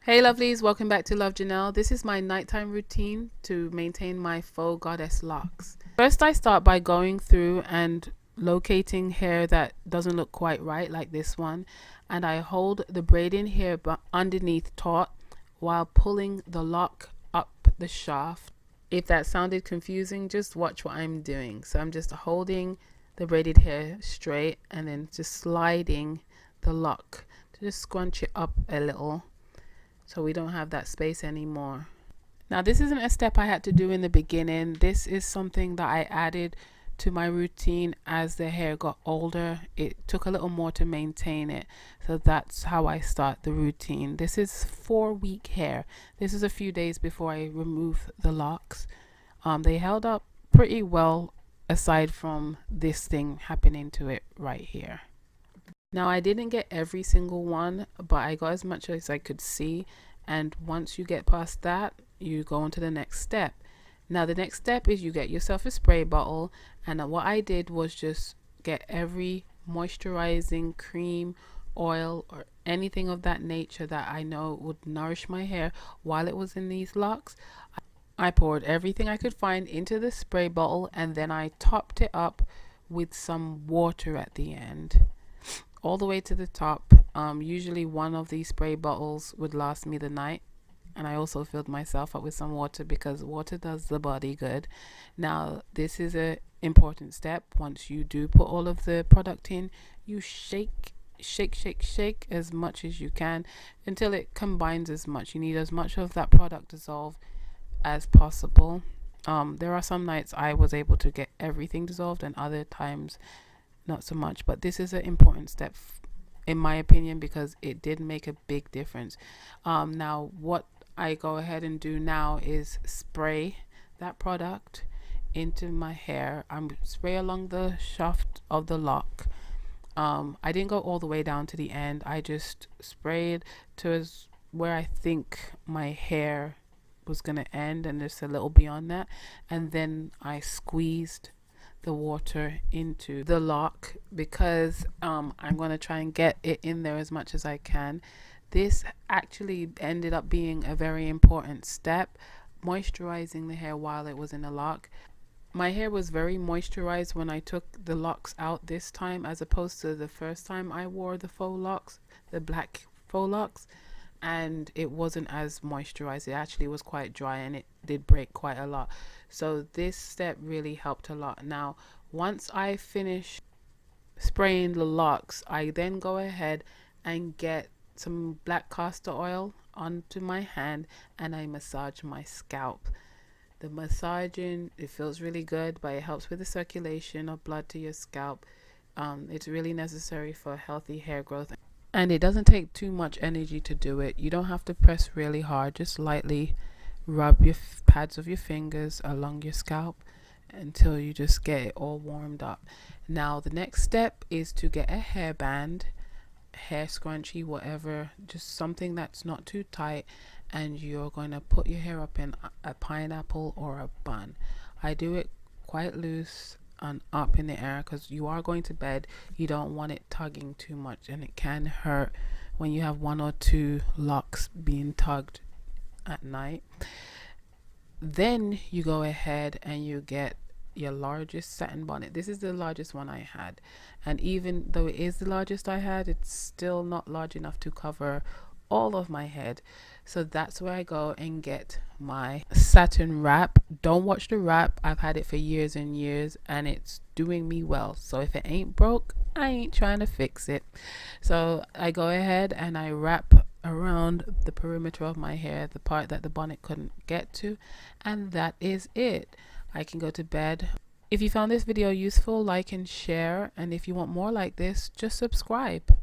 Hey lovelies, welcome back to Love Jhanelle. This is my nighttime routine to maintain my faux goddess locks. First, I start by going through and locating hair that doesn't look quite right, like this one, and I hold the braiding hair underneath taut while pulling the lock up the shaft. If that sounded confusing, just watch what I'm doing. So I'm just holding the braided hair straight and then just sliding the lock to just scrunch it up a little so we don't have that space anymore. Now, this isn't a step I had to do in the beginning. This is something that I added to my routine as the hair got older. It took a little more to maintain it. So that's how I start the routine. This is 4-week hair. This is a few days before I remove the locks. They held up pretty well aside from this thing happening to it right here. Now, I didn't get every single one, but I got as much as I could see. And once you get past that, you go on to the next step. Now, the next step is you get yourself a spray bottle. And what I did was just get every moisturizing cream, oil, or anything of that nature that I know would nourish my hair while it was in these locks. I poured everything I could find into the spray bottle, and then I topped it up with some water at the end, all the way to the top. Usually one of these spray bottles would last me the night, and I also filled myself up with some water because water does the body good. Now, this is a important step. Once you do put all of the product in, you shake as much as you can until it combines as much. You need as much of that product dissolved as possible. There are some nights I was able to get everything dissolved, and other times not so much, but this is an important step in my opinion because it did make a big difference. Now what I go ahead and do now is spray that product into my hair. I'm spray along the shaft of the lock. I didn't go all the way down to the end. I just sprayed to where I think my hair was gonna end and just a little beyond that, and then I squeezed the water into the lock because I'm going to try and get it in there as much as I can. This actually ended up being a very important step, moisturizing the hair while it was in the lock. My hair was very moisturized when I took the locks out this time, as opposed to the first time I wore the faux locks, the black faux locks, and it wasn't as moisturized. It actually was quite dry and it did break quite a lot. So this step really helped a lot. Now, once I finish spraying the locks, I then go ahead and get some black castor oil onto my hand and I massage my scalp. The massaging, it feels really good, but it helps with the circulation of blood to your scalp. It's really necessary for healthy hair growth, and it doesn't take too much energy to do it. You don't have to press really hard, just lightly rub your pads of your fingers along your scalp until you just get it all warmed up. Now the next step is to get a hairband, hair scrunchie, whatever, just something that's not too tight, and you're going to put your hair up in a pineapple or a bun. I do it quite loose and up in the air because you are going to bed. You don't want it tugging too much, and it can hurt when you have one or two locks being tugged at night. Then you go ahead and you get your largest satin bonnet. This is the largest one I had, and even though it is the largest I had, it's still not large enough to cover all of my head. So that's where I go and get my satin wrap. Don't watch the wrap. I've had it for years and years and it's doing me well. So if it ain't broke, I ain't trying to fix it. So I go ahead and I wrap around the perimeter of my hair, the part that the bonnet couldn't get to, and that is it. I can go to bed. If you found this video useful, like and share, and if you want more like this, just subscribe.